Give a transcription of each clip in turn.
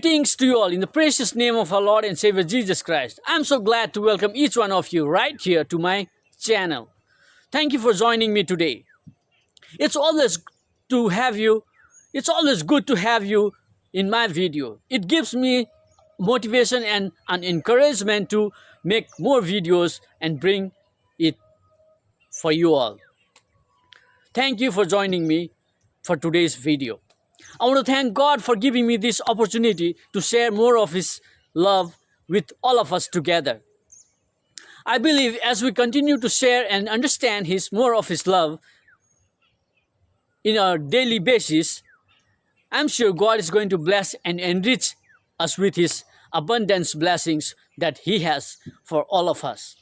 Greetings to you all in the precious name of our Lord and Savior Jesus Christ. I'm so glad to welcome each one of you right here to my channel. Thank you for joining me today. It's always to have you. It's always good to have you in my video. It gives me motivation and an encouragement to make more videos and bring it for you all. Thank you for joining me for today's video. I want to thank God for giving me this opportunity to share more of His love with all of us together. I believe as we continue to share and understand more of His love in our daily basis, I'm sure God is going to bless and enrich us with His abundance blessings that He has for all of us.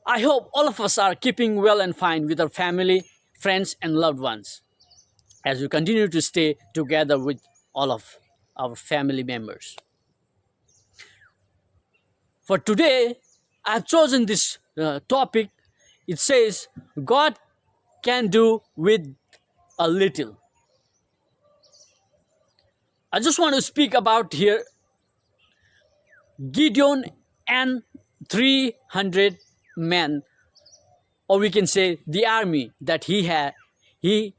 I hope all of us are keeping well and fine with our family, friends, and loved ones as we continue to stay together with all of our family members. For today, I've chosen this topic. It says, God can do with a little. I just want to speak about here Gideon and 300 men, or we can say the army that he had. He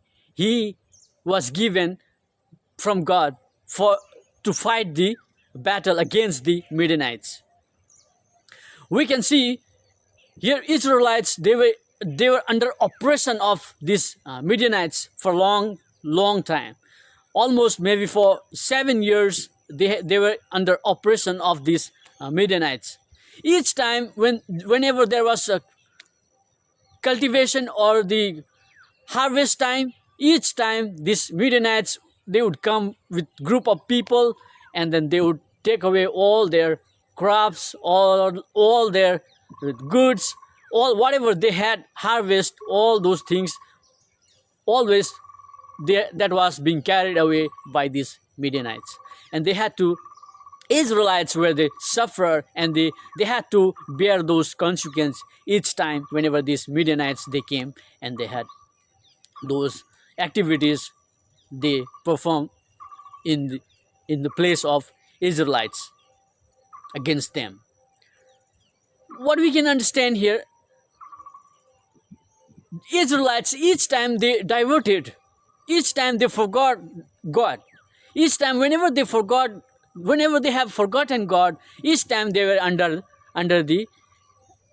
was given from God to fight the battle against the Midianites. We can see here Israelites, they were under oppression of these Midianites for long time. Almost maybe for 7 years they were under oppression of these Midianites. Each time whenever there was a cultivation or the harvest time, each time these Midianites, they would come with group of people, and then they would take away all their crops, all their goods, all whatever they had harvest, all those things, always that was being carried away by these Midianites. And they had to, Israelites were the sufferer, and they had to bear those consequences each time whenever these Midianites they came and they had those activities they perform in the place of Israelites against them. What we can understand here, Israelites, each time they diverted, each time they forgot God, each time whenever they have forgotten God, each time they were under the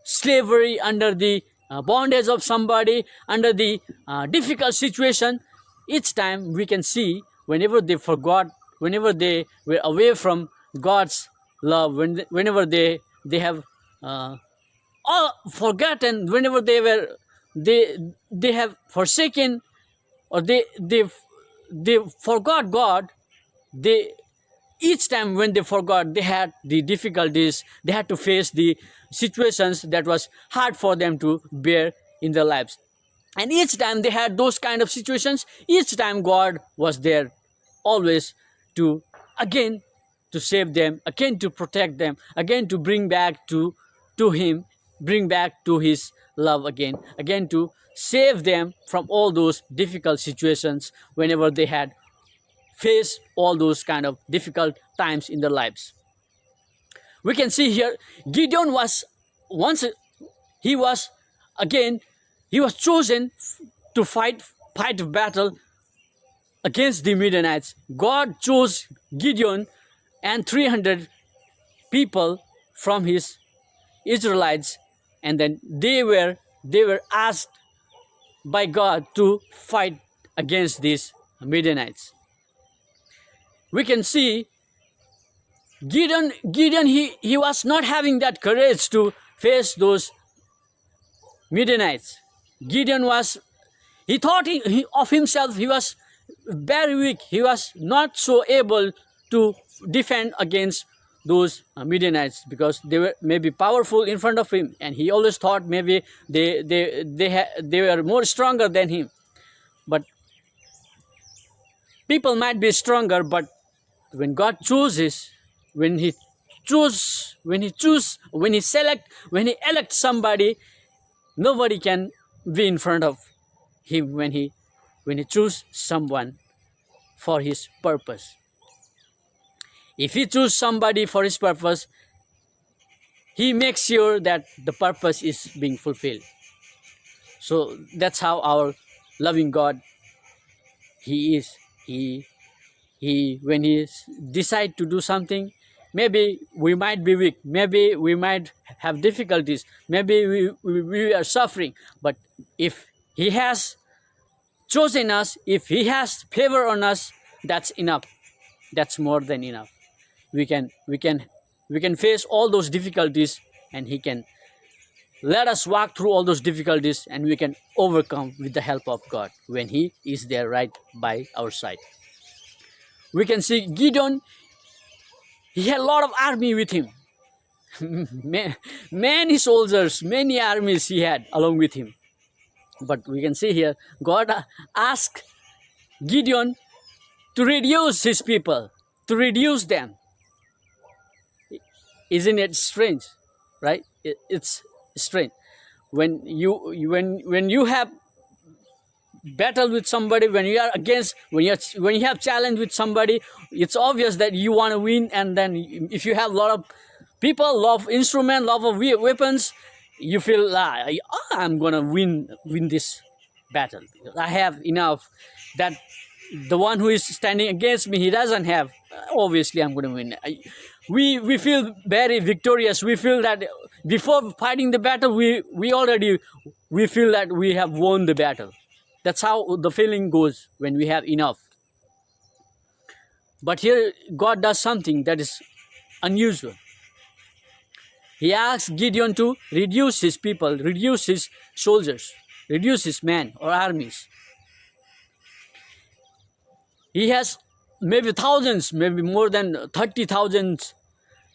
slavery, under the bondage of somebody, under the difficult situation. Each time we can see whenever they forgot, whenever they were away from God's love, whenever they have all forgotten, whenever they have forsaken, or they forgot God, each time when they forgot, they had the difficulties, they had to face the situations that was hard for them to bear in their lives. And each time they had those kind of situations, each time God was there always to again to save them, again to protect them, again to bring back to Him, bring back to His love again to save them from all those difficult situations whenever they had faced all those kind of difficult times in their lives. We can see here Gideon was chosen to fight a battle against the Midianites. God chose Gideon and 300 people from His Israelites, and then they were asked by God to fight against these Midianites. We can see Gideon he was not having that courage to face those Midianites. Gideon he thought of himself, he was very weak. He was not so able to defend against those Midianites because they were maybe powerful in front of him, and he always thought maybe they were more stronger than him. But people might be stronger, but when God chooses, when he elects somebody, nobody can be in front of him when he chooses someone for his purpose. If he chooses somebody for his purpose, he makes sure that the purpose is being fulfilled. So that's how our loving God he is. He when he decide to do something, maybe we might be weak, maybe we might have difficulties, maybe we are suffering, but if he has chosen us, if he has favor on us, that's enough. That's more than enough. We can face all those difficulties, and he can let us walk through all those difficulties, and we can overcome with the help of God when he is there right by our side. We can see Gideon, he had a lot of army with him. Many soldiers, many armies he had along with him. But we can see here, God asked Gideon to reduce his people, to reduce them. Isn't it strange? Right? It's strange. When you have battle with somebody, when you are against, when you have challenge with somebody, it's obvious that you want to win. And then if you have a lot of people, a lot of instruments, a lot of weapons, you feel I'm gonna win this battle. I have enough. That the one who is standing against me, he doesn't have. Obviously, I'm gonna win. We feel very victorious. We feel that before fighting the battle, we feel that we have won the battle. That's how the feeling goes when we have enough. But here, God does something that is unusual. He asks Gideon to reduce his people, reduce his soldiers, reduce his men or armies. He has maybe thousands, maybe more than 30,000,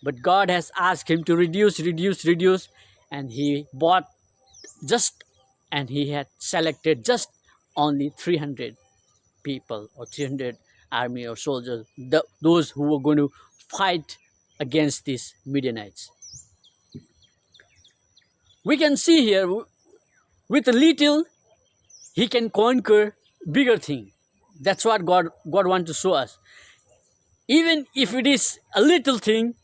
but God has asked him to reduce, and he had selected just only 300 people or 300 army or soldiers, those who were going to fight against these Midianites. We can see here, with a little, he can conquer bigger thing. That's what God wants to show us. Even if it is a little thing,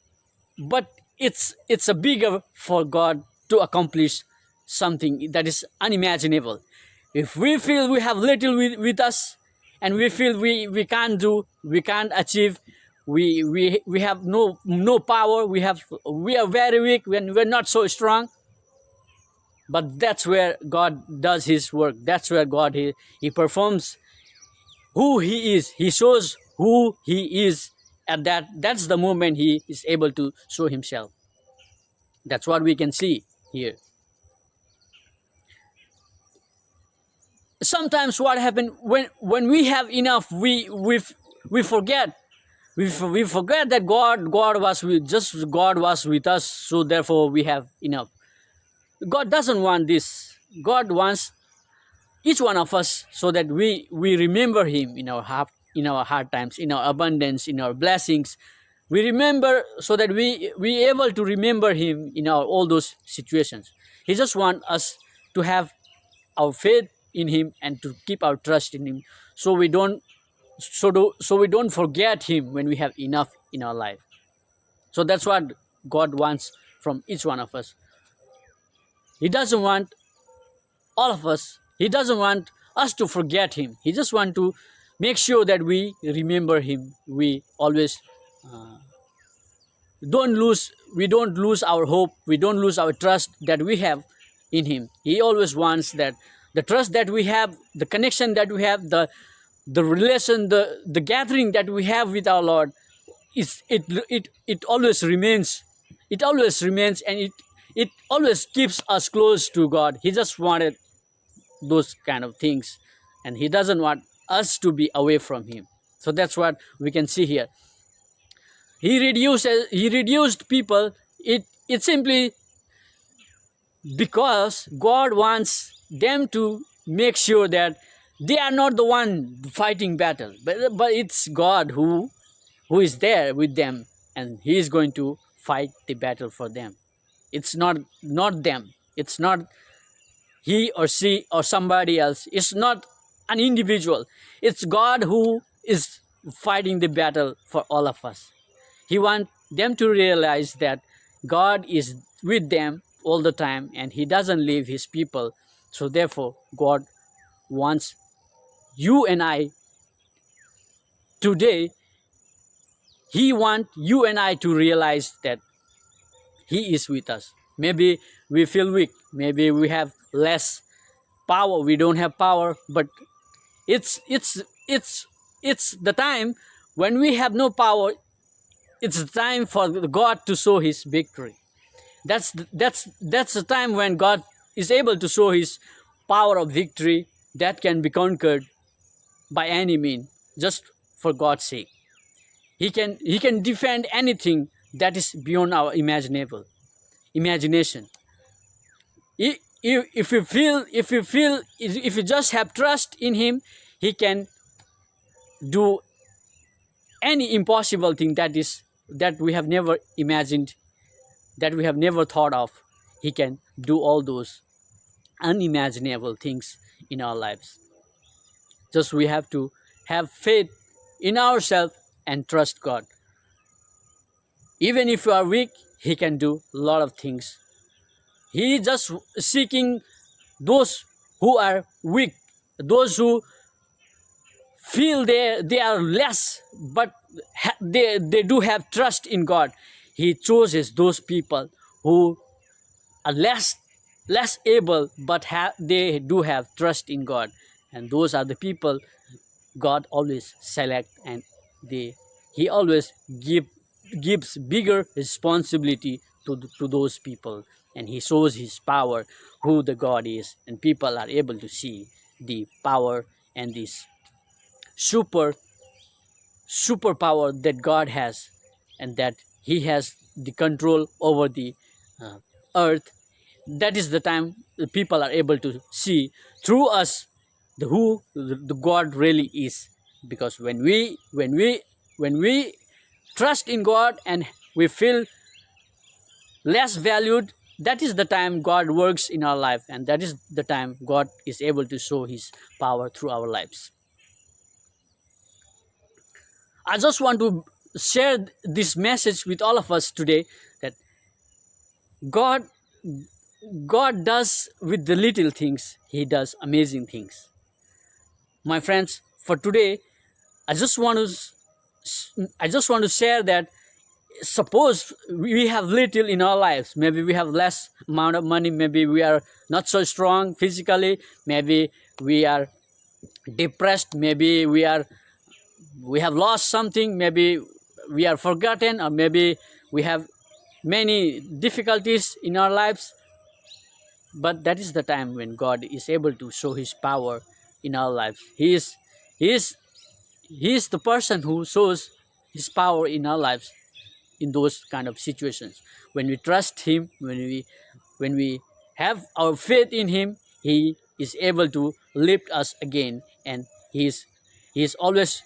but it's a bigger for God to accomplish something that is unimaginable. If we feel we have little with us, and we feel we can't do, we can't achieve, we have no power, we are very weak, we're not so strong. But that's where God does his work. That's where God he performs who he is. He shows who he is, and that's the moment he is able to show himself. That's what we can see here. Sometimes what happens when we have enough, we forget. We forget that God was with us, so therefore we have enough. God doesn't want this. God wants each one of us so that we remember him in our hard times, in our abundance, in our blessings. We remember so that we able to remember him in all those situations. He just wants us to have our faith in him and to keep our trust in him, so we don't forget him when we have enough in our life. So that's what God wants from each one of us. He doesn't want all of us. He doesn't want us to forget him. He just wants to make sure that we remember him. We always don't lose our hope. We don't lose our trust that we have in him. He always wants that the trust that we have, the connection that we have, the relation, the gathering that we have with our Lord, it always remains. It always remains, and it always keeps us close to God. He just wanted those kind of things, and he doesn't want us to be away from him. So that's what we can see here. He reduced people. It simply because God wants them to make sure that they are not the one fighting battle, but it's God who is there with them, and he is going to fight the battle for them. It's not them. It's not he or she or somebody else. It's not an individual. It's God who is fighting the battle for all of us. He wants them to realize that God is with them all the time and He doesn't leave His people. So therefore, God wants you and I today, He wants you and I to realize that He is with us. Maybe we feel weak, maybe we have less power, we don't have power, but it's it's it's it's the time when we have no power. It's the time for God to show His victory. That's the time when God is able to show His power of victory that can be conquered by any means, just for God's sake. He can defend anything that is beyond our imagination. If you just have trust in Him, He can do any impossible thing that we have never imagined, that we have never thought of. He can do all those unimaginable things in our lives. Just we have to have faith in ourselves and trust God. Even if you are weak, He can do a lot of things. He is just seeking those who are weak, those who feel they are less, but they do have trust in God. He chooses those people who are less able, but they do have trust in God, and those are the people God always select, and He always gives bigger responsibility to those people, and He shows His power, who the God is, and people are able to see the power and this superpower that God has, and that He has the control over the earth. That is the time the people are able to see through us who the God really is. Because when we trust in God and we feel less valued, that is the time God works in our life, and that is the time God is able to show His power through our lives. I just want to share this message with all of us today, that God does with the little things, He does amazing things. My friends, for today, I just want to share that suppose we have little in our lives, maybe we have less amount of money, maybe we are not so strong physically, maybe we are depressed, maybe we have lost something, maybe we are forgotten, or maybe we have many difficulties in our lives. But that is the time when God is able to show His power in our lives. He is the person who shows His power in our lives in those kind of situations. When we trust Him, when we have our faith in Him, He is able to lift us again, and He is always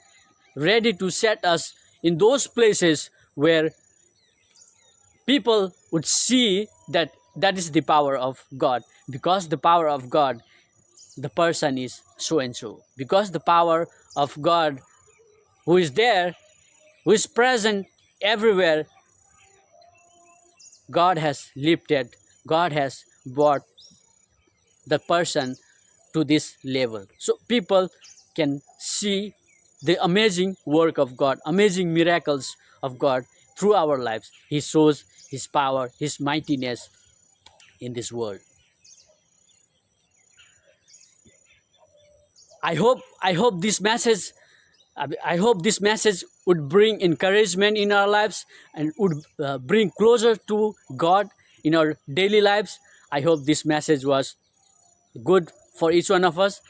ready to set us in those places where people would see that is the power of God. Because the power of God, the person is so and so. Because the power of God, who is there, who is present everywhere, God has brought the person to this level. So people can see the amazing work of God, amazing miracles of God through our lives. He shows His power, His mightiness in this world. I hope this message would bring encouragement in our lives and would bring closer to God in our daily lives. I hope this message was good for each one of us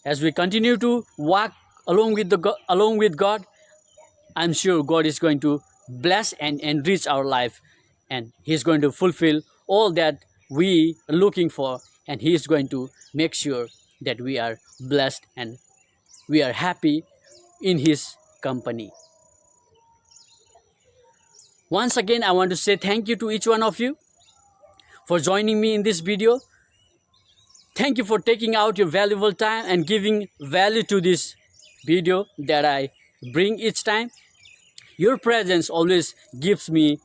as we continue to walk along with God. I'm sure God is going to bless and enrich our life, and He's going to fulfill all that we are looking for, and He is going to make sure that we are blessed and we are happy in His company. Once again, I want to say thank you to each one of you for joining me in this video. Thank you for taking out your valuable time and giving value to this video that I bring each time. Your presence always gives me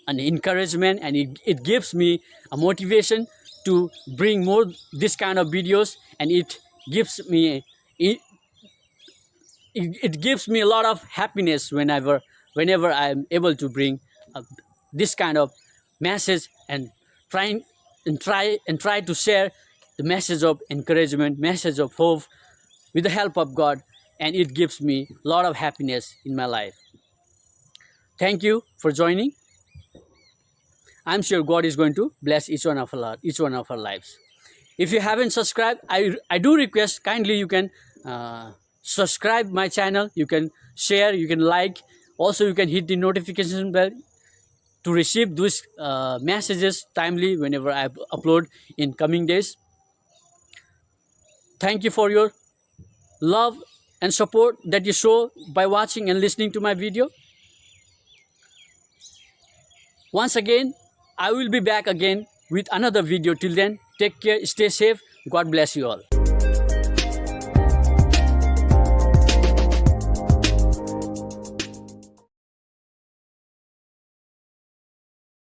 an encouragement, and it gives me a motivation to bring more this kind of videos, and gives me it, it gives me a lot of happiness whenever I'm able to bring this kind of message, and trying and try to share the message of encouragement, message of hope with the help of God, and it gives me a lot of happiness in my life. Thank you for joining. I'm sure God is going to bless each one of our lives. If you haven't subscribed, I do request kindly you can subscribe my channel. You can share, you can like. Also, you can hit the notification bell to receive these messages timely whenever I upload in coming days. Thank you for your love and support that you show by watching and listening to my video. Once again, I will be back again with another video. Till then, take care, stay safe. God bless you all.